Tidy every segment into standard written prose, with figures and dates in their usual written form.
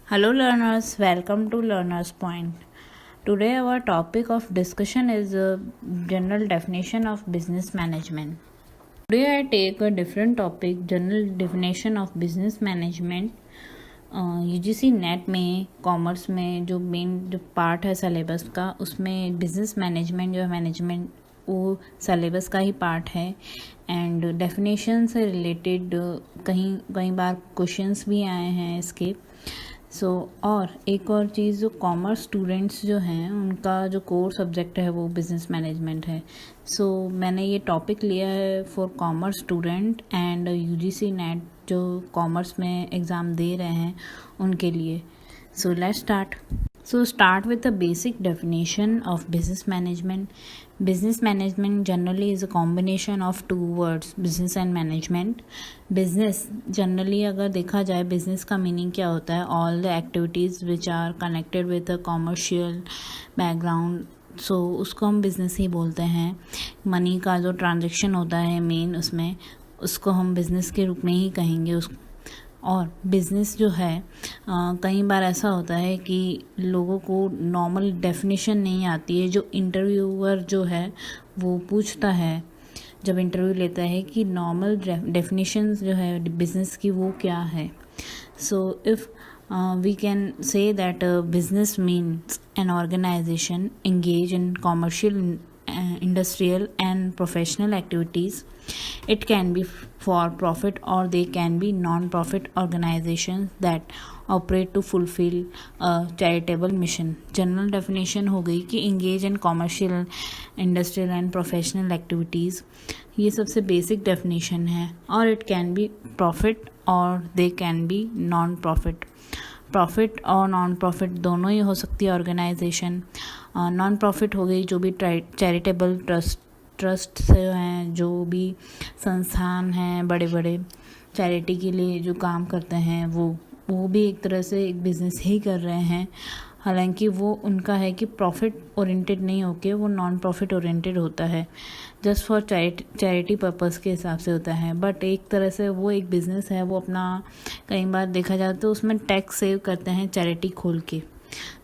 Hello learners, welcome to Learner's Point. Today our topic of discussion is a general definition of business management. Today I take a different topic, general definition of business management. UGC NET में commerce में जो main जो part है syllabus का, उसमें business management जो है management वो सिलेबस का ही पार्ट है एंड डेफिनेशन से रिलेटेड कई बार क्वेश्चंस भी आए हैं इसके। और एक और चीज़, जो कॉमर्स स्टूडेंट्स जो हैं उनका जो कोर सब्जेक्ट है वो बिज़नेस मैनेजमेंट है। मैंने ये टॉपिक लिया है for commerce student and UGC net जो कॉमर्स में एग्ज़ाम दे रहे हैं उनके लिए। Let's start. Start with the basic definition of business management. Business management generally is a combination of two words, business and management. Business generally अगर देखा जाए business का meaning क्या होता है, all the activities which are connected with a commercial background, उसको हम business ही बोलते हैं। मनी का जो ट्रांजेक्शन होता है मेन, उसमें उसको हम बिज़नेस के रूप में ही कहेंगे। और बिज़नेस जो है कई बार ऐसा होता है कि लोगों को नॉर्मल डेफिनेशन नहीं आती है, जो इंटरव्यूअर जो है वो पूछता है जब इंटरव्यू लेता है कि नॉर्मल डेफिनेशंस जो है बिज़नेस की वो क्या है। If we can say that business means an organization engaged in commercial, industrial and professional activities. It can be for profit or they can be non-profit organizations that operate to fulfill a charitable mission. General definition हो गई कि engage in commercial, industrial and professional activities, ये सबसे basic definition है। और it can be profit or they can be non-profit. Profit और non profit दोनों ही हो सकती है ऑर्गेनाइजेशन। नॉन प्रॉफिट हो गई जो भी चैरिटेबल ट्रस्ट से हैं, जो भी संस्थान हैं बड़े बड़े चैरिटी के लिए जो काम करते हैं, वो भी एक तरह से एक बिज़नेस ही कर रहे हैं। हालांकि वो उनका है कि प्रॉफिट ओरिएंटेड नहीं होके वो नॉन प्रॉफिट ओरिएंटेड होता है, जस्ट फॉर चैरिटी पर्पस के हिसाब से होता है। बट एक तरह से वो एक बिज़नेस है, वो अपना कई बार देखा जाए तो उसमें टैक्स सेव करते हैं चैरिटी खोल के।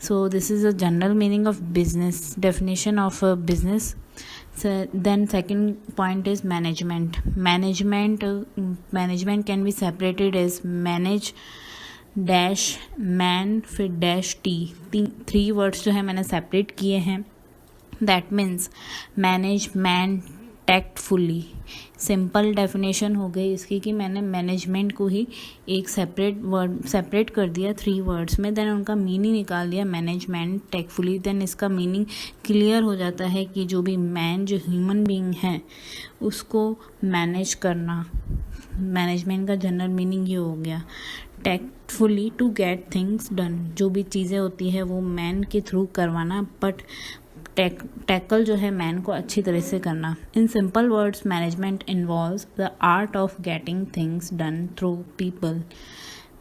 This is a general meaning of business, definition of business. Then second point is management. Management can be separated as manage dash man फिर डैश टी, 3 वर्ड्स जो है मैंने सेपरेट किए हैं। That means manage man tactfully. Simple definition हो गई इसकी कि मैंने मैनेजमेंट को ही एक सेपरेट कर दिया 3 वर्ड्स में, देन उनका मीनिंग निकाल दिया मैनेजमेंट टैक्टफुली। देन इसका मीनिंग क्लियर हो जाता है कि जो भी मैन जो ह्यूमन बीइंग है उसको मैनेज करना। मैनेजमेंट का जनरल मीनिंग ये हो गया। Tactfully to get things done, जो भी चीज़ें होती है वो मैन के थ्रू करवाना, बट टैकल जो है मैन को अच्छी तरह से करना। In simple words management involves the art of getting things done through people.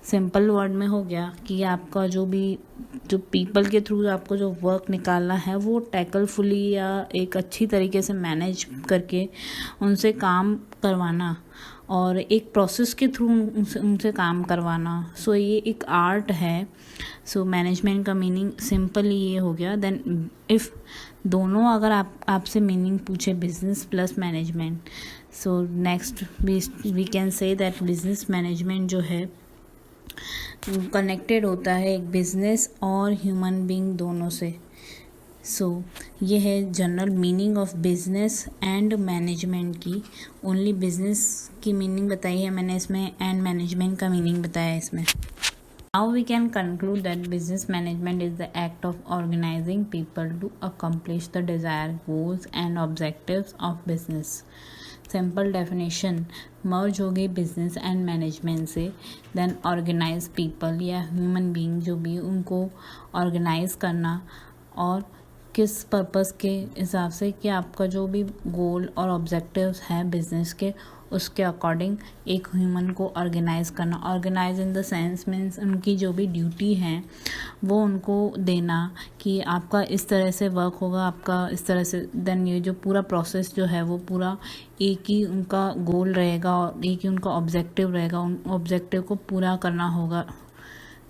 Simple word में हो गया कि आपका जो पीपल के थ्रू आपको जो वर्क निकालना है वो टैकलफुली या एक अच्छी तरीके से मैनेज करके उनसे काम करवाना और एक प्रोसेस के थ्रू उनसे काम करवाना। ये एक आर्ट है। मैनेजमेंट का मीनिंग सिंपली ये हो गया। देन इफ़ दोनों अगर आपसे मीनिंग पूछे business plus management, next we can say that business management जो है कनेक्टेड होता है एक बिजनेस और ह्यूमन बीइंग दोनों से। ये है general meaning of business and management की। ओनली बिजनेस की मीनिंग बताई है मैंने इसमें एंड मैनेजमेंट का मीनिंग बताया है इसमें। Now we can conclude that business management is the act of organizing people to accomplish the desired goals and objectives of business. Simple definition merge हो गई बिजनेस एंड मैनेजमेंट से। Then organise people या human being जो भी उनको organise करना, और किस पर्पस के हिसाब से कि आपका जो भी गोल और ऑब्जेक्टिव्स हैं बिजनेस के उसके अकॉर्डिंग एक ह्यूमन को ऑर्गेनाइज करना। Organise in the sense means उनकी जो भी ड्यूटी है वो उनको देना कि आपका इस तरह से वर्क होगा, आपका इस तरह से। देन ये जो पूरा प्रोसेस जो है वो पूरा एक ही उनका गोल रहेगा और एक ही उनका ऑब्जेक्टिव रहेगा, उन ऑब्जेक्टिव को पूरा करना होगा।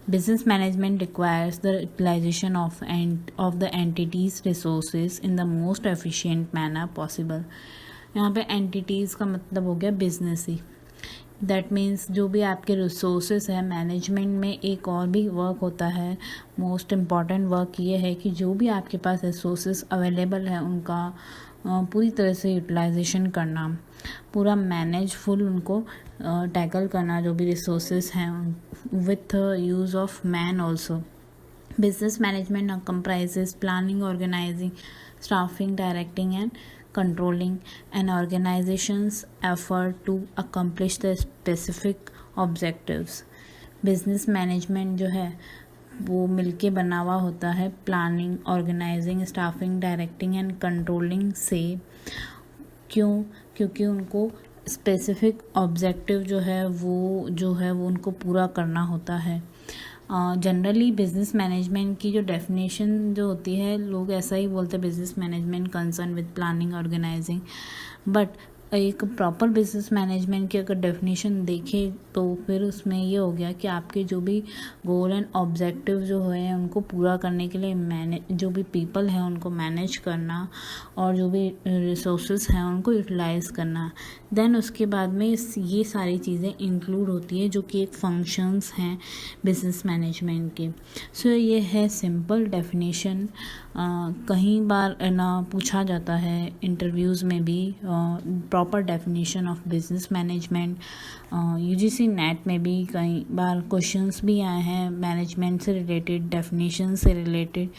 Business management requires the utilization of the entity's resources in the most efficient manner possible. यहाँ पे entities का मतलब हो गया business ही. दैट मीन्स जो भी आपके रिसोर्सेज है मैनेजमेंट में एक और भी वर्क होता है. मोस्ट इम्पॉर्टेंट वर्क ये है कि जो भी आपके पास रिसोर्सेज अवेलेबल है उनका पूरी तरह से यूटिलाइजेशन करना, पूरा मैनेजफुल उनको टैकल करना जो भी रिसोर्सेज हैं with use of man also. Business management comprises planning, organizing, staffing, directing and controlling an organization's effort to accomplish the specific objectives. Business management जो है वो मिलके बना हुआ होता है planning, organising, staffing, directing and controlling से. क्योंकि उनको स्पेसिफिक ऑब्जेक्टिव जो है वो उनको पूरा करना होता है. जनरली बिजनेस मैनेजमेंट की जो डेफिनेशन जो होती है लोग ऐसा ही बोलते हैं business management concern with planning, organising. But एक प्रॉपर बिजनेस मैनेजमेंट की अगर डेफिनेशन देखें तो फिर उसमें ये हो गया कि आपके जो भी गोल एंड ऑब्जेक्टिव जो है उनको पूरा करने के लिए जो भी पीपल हैं उनको मैनेज करना और जो भी रिसोर्सेज हैं उनको यूटिलाइज करना. देन उसके बाद में ये सारी चीज़ें इंक्लूड होती है जो कि एक फंक्शंस हैं बिजनेस मैनेजमेंट के. सो ये है सिंपल डेफिनेशन. कहीं बार ना पूछा जाता है इंटरव्यूज़ में भी proper definition of business management. UGC NET में भी कई बार क्वेश्चंस भी आए हैं मैनेजमेंट से रिलेटेड, डेफिनेशन से रिलेटेड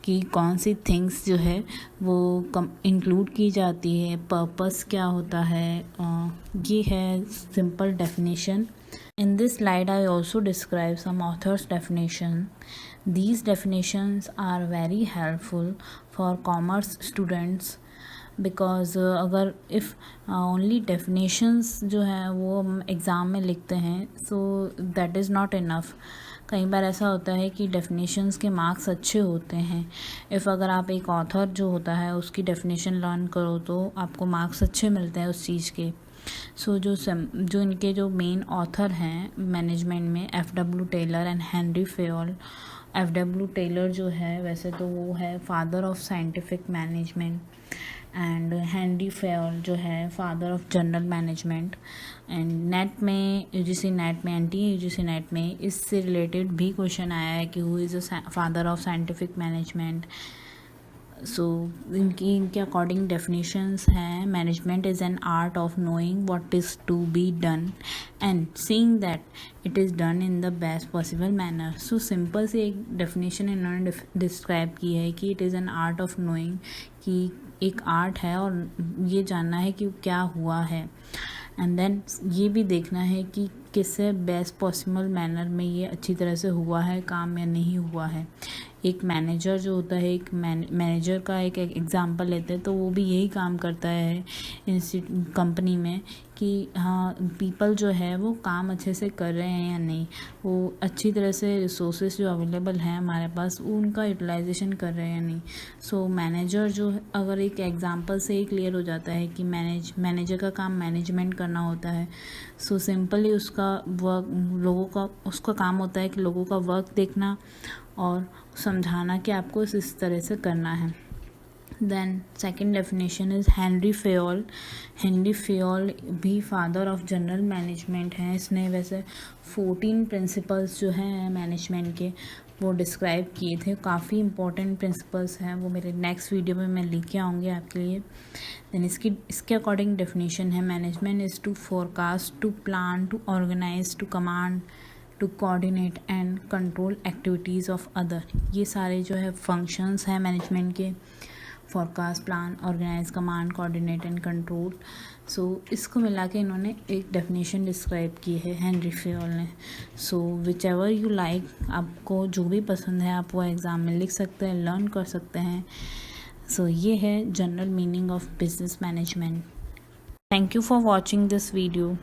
कि कौन सी थिंग्स जो है वो इंक्लूड की जाती है, पर्पस क्या होता है. ये है simple definition. In this slide, I also describe some author's definition. These definitions are very helpful for commerce students because अगर if only definitions जो हैं वो हम एग्ज़ाम में लिखते हैं so that is not enough. कई बार ऐसा होता है कि डेफिनेशंस के मार्क्स अच्छे होते हैं. अगर आप एक ऑथर जो होता है उसकी डेफिनेशन लर्न करो तो आपको मार्क्स अच्छे मिलते हैं उस चीज़ के. जो इनके जो मेन ऑथर हैं मैनेजमेंट में F W. Taylor and Henry Fayol. F W. Taylor जो है वैसे तो वो है father of scientific management and Henry Fayol जो है father of general management. And NET में यूजीसी नेट में यूजीसी नेट में इससे रिलेटेड भी क्वेश्चन आया है कि who is a father of scientific management. So इनके अकॉर्डिंग डेफिनेशंस हैं management is an art of knowing what is to be done and seeing that it is done in the best possible manner. So simple से एक definition इन्होंने describe की है कि it is an art of knowing कि एक art है और ये जानना है कि क्या हुआ है एंड देन ये भी देखना है कि किससे बेस्ट पॉसिबल मैनर में ये अच्छी तरह से हुआ है काम या नहीं हुआ है. एक मैनेजर जो होता है एक मैनेजर का एक एग्जांपल लेते हैं तो वो भी यही काम करता है कंपनी में कि हाँ पीपल जो है वो काम अच्छे से कर रहे हैं या नहीं, वो अच्छी तरह से रिसोर्सेज जो अवेलेबल हैं हमारे पास उनका यूटिलाइजेशन कर रहे हैं या नहीं. सो मैनेजर जो अगर एक एग्जांपल से ही क्लियर हो जाता है कि मैनेजर का काम मैनेजमेंट करना होता है. सो सिंपली उसका काम होता है कि लोगों का वर्क देखना और समझाना कि आपको इस तरह से करना है. Then second definition is Henri Fayol. Henri Fayol भी फादर ऑफ जनरल मैनेजमेंट हैं. इसने वैसे 14 प्रिंसिपल्स जो हैं मैनेजमेंट के वो डिस्क्राइब किए थे. काफ़ी इंपॉर्टेंट प्रिंसिपल्स हैं, वो मेरे नेक्स्ट वीडियो में मैं लेके आऊँगी आपके लिए. देन इसके अकॉर्डिंग डेफिनेशन है management is to forecast, to plan, to organise, to command, to coordinate and control activities of other. ये सारे जो है फंक्शंस हैं मैनेजमेंट के, forecast, plan, organise, command, coordinate and control. So इसको मिला के इन्होंने एक डेफिनेशन डिस्क्राइब की है हेनरी फेयोल ने. सो विच एवर यू लाइक, आपको जो भी पसंद है आप वो एग्ज़ाम में लिख सकते हैं, लर्न कर सकते हैं. सो ये है general meaning of business management. Thank you for watching this video.